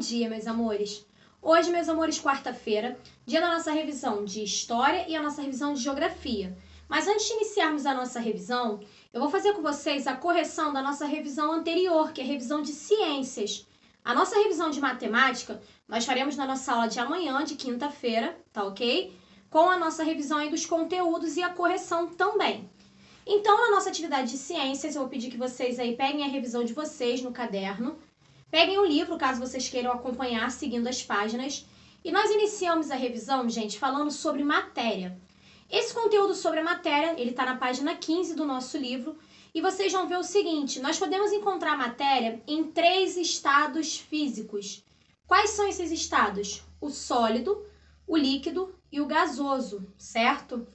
dia, meus amores! Hoje, meus amores, quarta-feira, dia da nossa revisão de História e a nossa revisão de Geografia. Mas antes de iniciarmos a nossa revisão, eu vou fazer com vocês a correção da nossa revisão anterior, que é a revisão de Ciências. A nossa revisão de Matemática, nós faremos na nossa aula de amanhã, de quinta-feira, tá ok? Com a nossa revisão aí dos conteúdos e a correção também. Então, na nossa atividade de Ciências, eu vou pedir que vocês aí peguem a revisão de vocês no caderno. Peguem o livro, caso vocês queiram acompanhar, seguindo as páginas. E nós iniciamos a revisão, gente, falando sobre matéria. Esse conteúdo sobre a matéria, ele está na página 15 do nosso livro. E vocês vão ver o seguinte, nós podemos encontrar matéria em 3 estados físicos. Quais são esses estados? O sólido, o líquido e o gasoso, certo?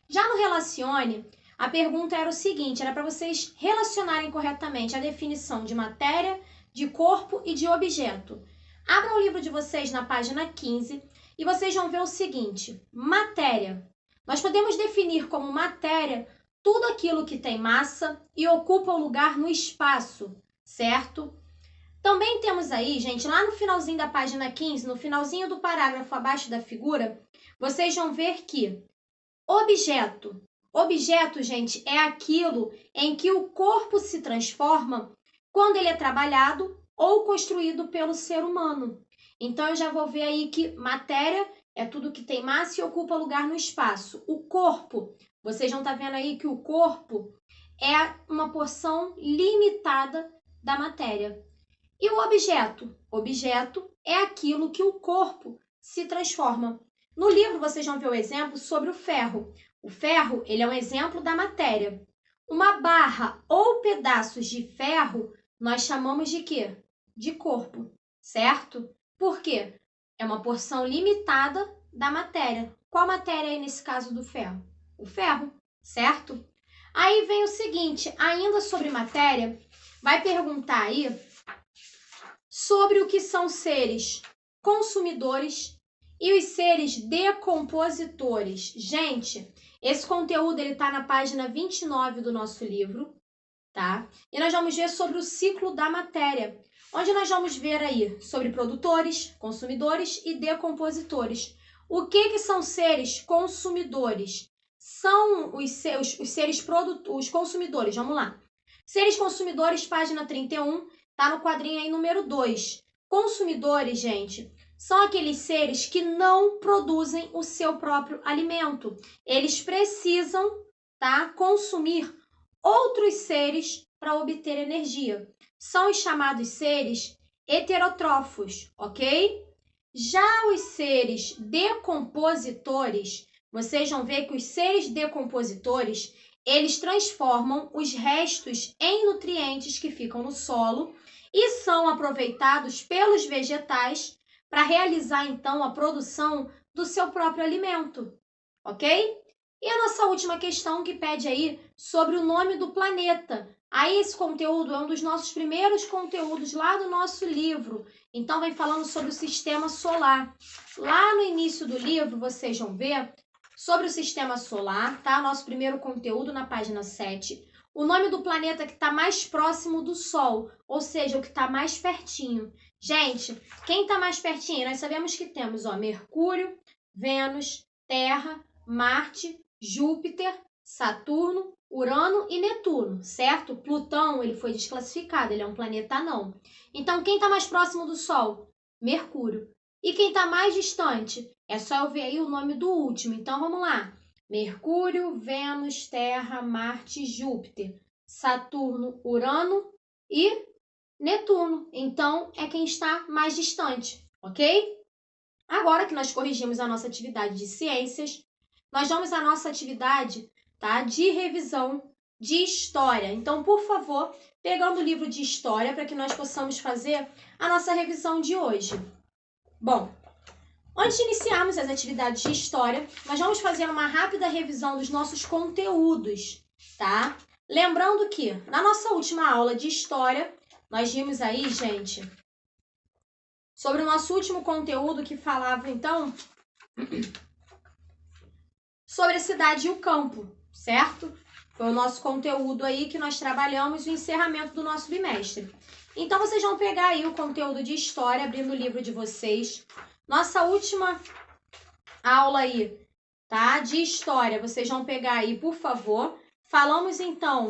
Já no Relacione, a pergunta era o seguinte, era para vocês relacionarem corretamente a definição de matéria, de corpo e de objeto. Abram o livro de vocês na página 15 e vocês vão ver o seguinte, matéria. Nós podemos definir como matéria tudo aquilo que tem massa e ocupa um lugar no espaço, certo? Também temos aí, gente, lá no finalzinho da página 15, no finalzinho do parágrafo abaixo da figura, vocês vão ver que objeto. Objeto, gente, é aquilo em que o corpo se transforma quando ele é trabalhado ou construído pelo ser humano. Então, eu já vou ver aí que matéria é tudo que tem massa e ocupa lugar no espaço. O corpo, vocês vão estar vendo aí que o corpo é uma porção limitada da matéria. E o objeto? Objeto é aquilo que o corpo se transforma. No livro, vocês vão ver o exemplo sobre o ferro. O ferro, ele é um exemplo da matéria. Uma barra ou pedaços de ferro, nós chamamos de quê? De corpo, certo? Por quê? É uma porção limitada da matéria. Qual matéria é nesse caso do ferro? O ferro, certo? Aí vem o seguinte, ainda sobre matéria, vai perguntar aí sobre o que são seres consumidores e os seres decompositores. Gente, esse conteúdo ele está na página 29 do nosso livro, tá? E nós vamos ver sobre o ciclo da matéria, onde nós vamos ver aí sobre produtores, consumidores e decompositores. O que são seres consumidores? São os seres os consumidores, vamos lá. Seres consumidores, página 31, tá no quadrinho aí número 2. Consumidores, gente, são aqueles seres que não produzem o seu próprio alimento. Eles precisam, tá, consumir outros seres para obter energia. São os chamados seres heterótrofos, ok? Já os seres decompositores, vocês vão ver que os seres decompositores, eles transformam os restos em nutrientes que ficam no solo e são aproveitados pelos vegetais para realizar, então, a produção do seu próprio alimento, ok? E a nossa última questão que pede aí sobre o nome do planeta. Aí esse conteúdo é um dos nossos primeiros conteúdos lá do nosso livro. Então, vem falando sobre o sistema solar. Lá no início do livro, vocês vão ver sobre o sistema solar, tá? Nosso primeiro conteúdo na página 7. O nome do planeta que está mais próximo do Sol, ou seja, o que está mais pertinho. Gente, quem está mais pertinho? Nós sabemos que temos, ó, Mercúrio, Vênus, Terra, Marte, Júpiter, Saturno, Urano e Netuno, certo? Plutão, ele foi desclassificado, ele é um planeta anão. Então, quem está mais próximo do Sol? Mercúrio. E quem está mais distante? É só eu ver aí o nome do último. Então, vamos lá. Mercúrio, Vênus, Terra, Marte, Júpiter, Saturno, Urano e Netuno. Então, é quem está mais distante, ok? Agora que nós corrigimos a nossa atividade de ciências, nós vamos à nossa atividade, tá, de revisão de história. Então, por favor, pegando o livro de história para que nós possamos fazer a nossa revisão de hoje. Bom, antes de iniciarmos as atividades de história, nós vamos fazer uma rápida revisão dos nossos conteúdos, tá? Lembrando que na nossa última aula de história, nós vimos aí, gente, sobre o nosso último conteúdo que falava, então, sobre a cidade e o campo, certo? Foi o nosso conteúdo aí que nós trabalhamos o encerramento do nosso bimestre. Então, vocês vão pegar aí o conteúdo de história, abrindo o livro de vocês. Nossa última aula aí, tá? De história, vocês vão pegar aí, por favor. Falamos, então,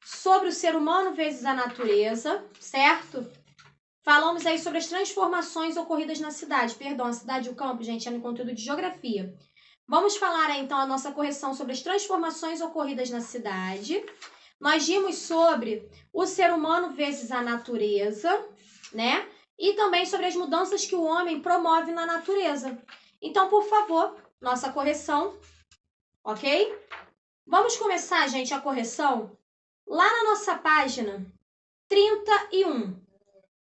sobre o ser humano vezes a natureza, certo? Falamos aí sobre as transformações ocorridas na cidade. Perdão, a cidade e o campo, gente, é no conteúdo de geografia. Vamos falar aí, então, a nossa correção sobre as transformações ocorridas na cidade. Nós vimos sobre o ser humano vezes a natureza, né? E também sobre as mudanças que o homem promove na natureza. Então, por favor, nossa correção, ok? Vamos começar, gente, a correção lá na nossa página 31.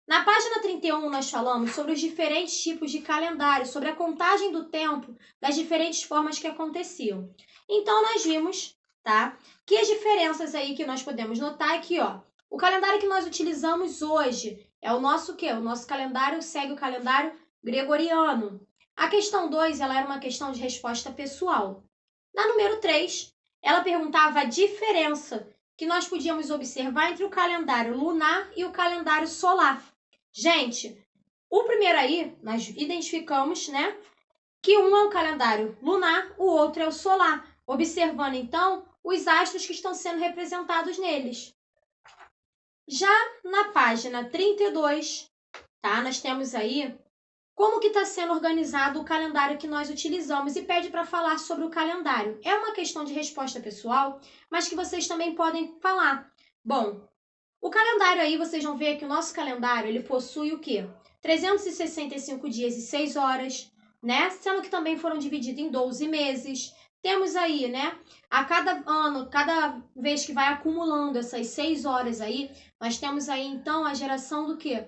Na página 31, nós falamos sobre os diferentes tipos de calendário, sobre a contagem do tempo das diferentes formas que aconteciam. Então, nós vimos, tá? Que as diferenças aí que nós podemos notar aqui, ó. O calendário que nós utilizamos hoje é o nosso quê? O nosso calendário segue o calendário gregoriano. A questão 2, ela era uma questão de resposta pessoal. Na número 3, ela perguntava a diferença que nós podíamos observar entre o calendário lunar e o calendário solar. Gente, o primeiro aí, nós identificamos, né, que um é o calendário lunar, o outro é o solar, observando, então, os astros que estão sendo representados neles. Já na página 32, tá, nós temos aí como que está sendo organizado o calendário que nós utilizamos e pede para falar sobre o calendário. É uma questão de resposta pessoal, mas que vocês também podem falar. Bom, o calendário aí, vocês vão ver que o nosso calendário, ele possui o quê? 365 dias e 6 horas, né? Sendo que também foram divididos em 12 meses. Temos aí, né? A cada ano, cada vez que vai acumulando essas 6 horas aí, nós temos aí, então, a geração do quê?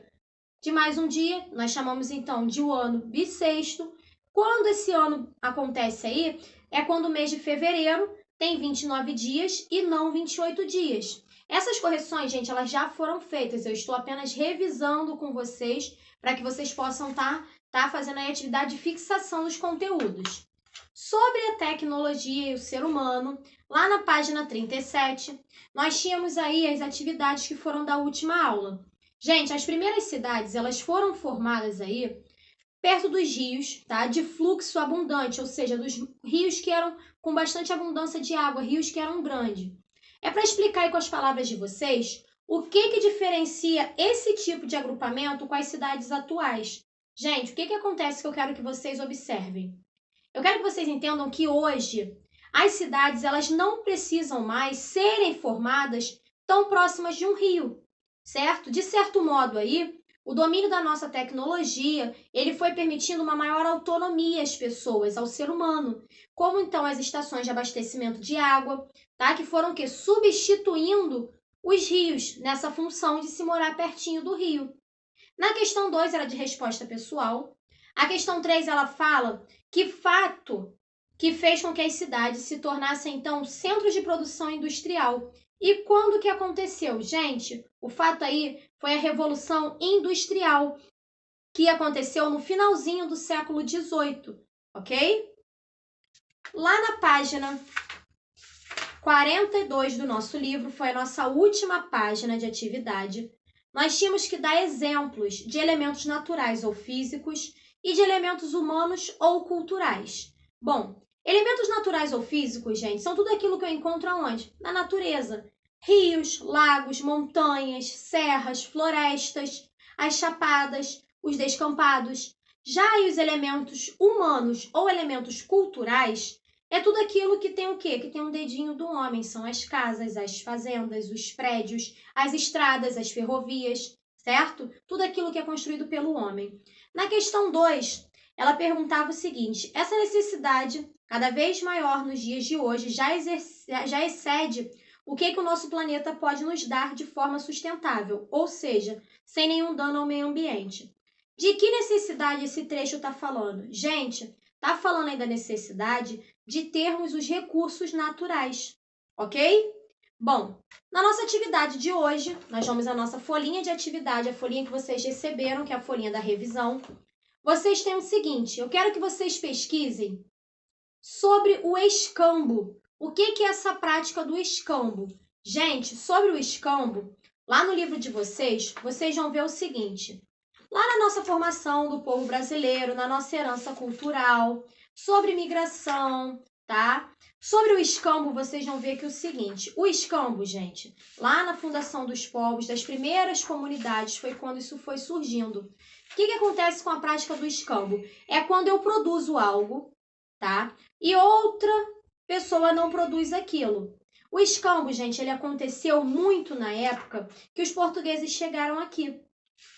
De mais um dia, nós chamamos, então, de o ano bissexto. Quando esse ano acontece aí, é quando o mês de fevereiro tem 29 dias e não 28 dias. Essas correções, gente, elas já foram feitas. Eu estou apenas revisando com vocês para que vocês possam estar fazendo a atividade de fixação dos conteúdos. Sobre a tecnologia e o ser humano, lá na página 37, nós tínhamos aí as atividades que foram da última aula. Gente, as primeiras cidades, elas foram formadas aí perto dos rios, tá? De fluxo abundante, ou seja, dos rios que eram com bastante abundância de água, rios que eram grandes. É para explicar aí com as palavras de vocês o que diferencia esse tipo de agrupamento com as cidades atuais. Gente, o que acontece que eu quero que vocês observem? Eu quero que vocês entendam que hoje as cidades elas não precisam mais serem formadas tão próximas de um rio, certo? De certo modo aí, o domínio da nossa tecnologia, ele foi permitindo uma maior autonomia às pessoas, ao ser humano, como então as estações de abastecimento de água, tá? Que foram que substituindo os rios nessa função de se morar pertinho do rio. Na questão 2, era de resposta pessoal. A questão 3, ela fala que fato que fez com que as cidades se tornassem, então, centros de produção industrial. E quando que aconteceu? Gente, o fato aí foi a Revolução Industrial, que aconteceu no finalzinho do século XVIII, ok? Lá na página 42 do nosso livro, foi a nossa última página de atividade, nós tínhamos que dar exemplos de elementos naturais ou físicos e de elementos humanos ou culturais. Bom, elementos naturais ou físicos, gente, são tudo aquilo que eu encontro aonde? Na natureza. Rios, lagos, montanhas, serras, florestas, as chapadas, os descampados. Já os elementos humanos ou elementos culturais é tudo aquilo que tem o quê? Que tem um dedinho do homem. São as casas, as fazendas, os prédios, as estradas, as ferrovias, certo? Tudo aquilo que é construído pelo homem. Na questão 2, ela perguntava o seguinte: essa necessidade, cada vez maior nos dias de hoje, já excede o que o nosso planeta pode nos dar de forma sustentável, ou seja, sem nenhum dano ao meio ambiente. De que necessidade esse trecho está falando? Gente, está falando aí da necessidade de termos os recursos naturais, ok? Bom, na nossa atividade de hoje, nós vamos à nossa folhinha de atividade, a folhinha que vocês receberam, que é a folhinha da revisão. Vocês têm o seguinte, eu quero que vocês pesquisem sobre o escambo. O que é essa prática do escambo? Gente, sobre o escambo, lá no livro de vocês, vocês vão ver o seguinte. Lá na nossa formação do povo brasileiro, na nossa herança cultural, sobre migração, tá? Sobre o escambo, vocês vão ver que o seguinte, o escambo, gente, lá na fundação dos povos, das primeiras comunidades, foi quando isso foi surgindo. O que acontece com a prática do escambo? É quando eu produzo algo, tá? E outra pessoa não produz aquilo. O escambo, gente, ele aconteceu muito na época que os portugueses chegaram aqui.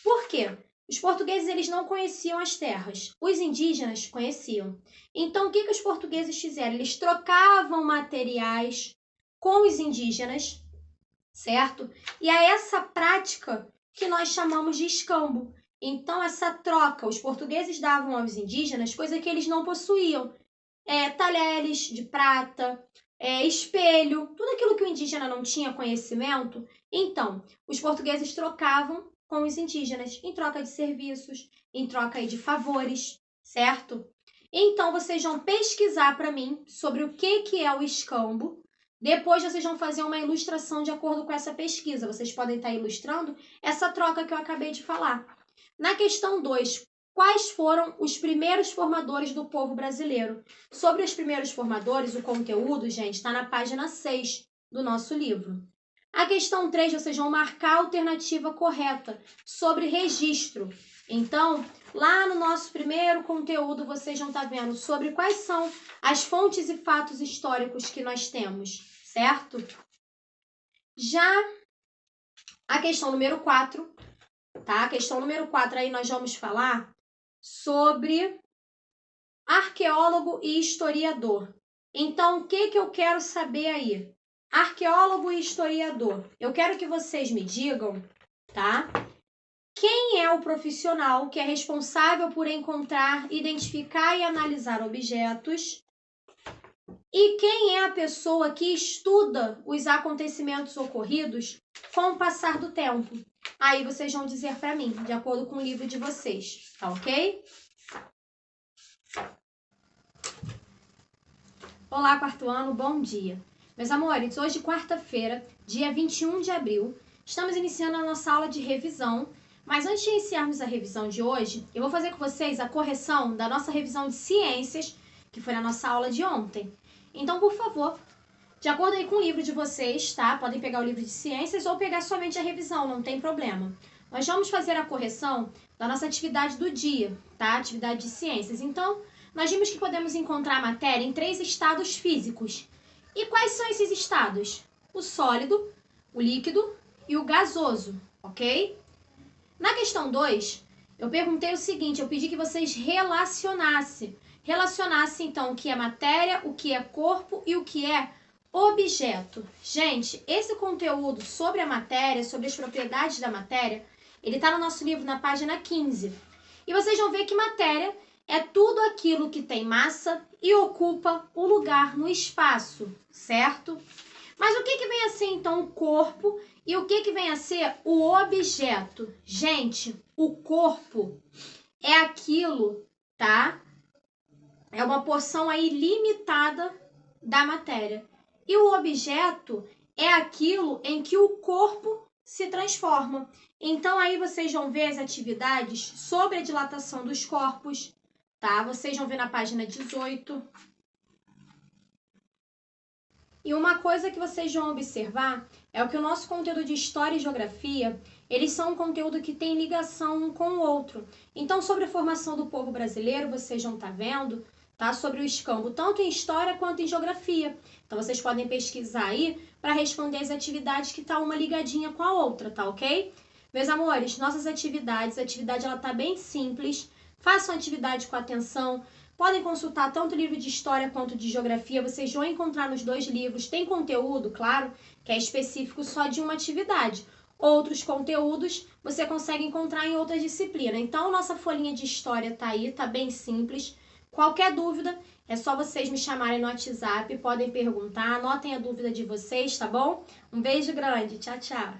Por quê? Os portugueses eles não conheciam as terras, os indígenas conheciam. Então, o que os portugueses fizeram? Eles trocavam materiais com os indígenas, certo? E é essa prática que nós chamamos de escambo. Então, essa troca, os portugueses davam aos indígenas coisa que eles não possuíam. Talheres de prata, espelho, tudo aquilo que o indígena não tinha conhecimento. Então, os portugueses trocavam com os indígenas em troca de serviços, em troca de favores, certo? Então, vocês vão pesquisar para mim sobre o que é o escambo. Depois, vocês vão fazer uma ilustração de acordo com essa pesquisa. Vocês podem estar ilustrando essa troca que eu acabei de falar. Na questão 2, quais foram os primeiros formadores do povo brasileiro? Sobre os primeiros formadores, o conteúdo, gente, está na página 6 do nosso livro. A questão 3, vocês vão marcar a alternativa correta sobre registro. Então, lá no nosso primeiro conteúdo, vocês vão estar vendo sobre quais são as fontes e fatos históricos que nós temos, certo? Já a questão número 4, tá? A questão número 4 aí nós vamos falar sobre arqueólogo e historiador. Então, o que eu quero saber aí? Arqueólogo e historiador. Eu quero que vocês me digam, tá? Quem é o profissional que é responsável por encontrar, identificar e analisar objetos? E quem é a pessoa que estuda os acontecimentos ocorridos com o passar do tempo? Aí vocês vão dizer para mim, de acordo com o livro de vocês, tá ok? Olá, quarto ano, bom dia. Meus amores, hoje, quarta-feira, dia 21 de abril, estamos iniciando a nossa aula de revisão, mas antes de iniciarmos a revisão de hoje, eu vou fazer com vocês a correção da nossa revisão de ciências, que foi na nossa aula de ontem. Então, por favor, de acordo aí com o livro de vocês, tá? Podem pegar o livro de ciências ou pegar somente a revisão, não tem problema. Nós vamos fazer a correção da nossa atividade do dia, tá? Atividade de ciências. Então, nós vimos que podemos encontrar a matéria em 3 estados físicos. E quais são esses estados? O sólido, o líquido e o gasoso, ok? Na questão 2, eu perguntei o seguinte, eu pedi que vocês relacionassem. Relacionassem, então, o que é matéria, o que é corpo e o que é objeto. Gente, esse conteúdo sobre a matéria, sobre as propriedades da matéria, ele está no nosso livro na página 15. E vocês vão ver que matéria é tudo aquilo que tem massa e ocupa um lugar no espaço, certo? Mas o que vem a ser, então, o corpo e o que vem a ser o objeto? Gente, o corpo é aquilo, tá? É uma porção aí limitada da matéria. E o objeto é aquilo em que o corpo se transforma. Então, aí vocês vão ver as atividades sobre a dilatação dos corpos, tá? Vocês vão ver na página 18. E uma coisa que vocês vão observar é o que o nosso conteúdo de História e Geografia, eles são um conteúdo que tem ligação um com o outro. Então, sobre a formação do povo brasileiro, vocês vão estar vendo, tá? Sobre o escambo, tanto em História quanto em Geografia. Então, vocês podem pesquisar aí para responder as atividades que tá uma ligadinha com a outra, tá ok? Meus amores, nossas atividades, a atividade ela tá bem simples. Façam a atividade com atenção. Podem consultar tanto o livro de História quanto de Geografia. Vocês vão encontrar nos 2 livros. Tem conteúdo, claro, que é específico só de uma atividade. Outros conteúdos você consegue encontrar em outras disciplinas. Então, nossa folhinha de História tá aí, tá bem simples. Qualquer dúvida, é só vocês me chamarem no WhatsApp. Podem perguntar, anotem a dúvida de vocês, tá bom? Um beijo grande. Tchau, tchau.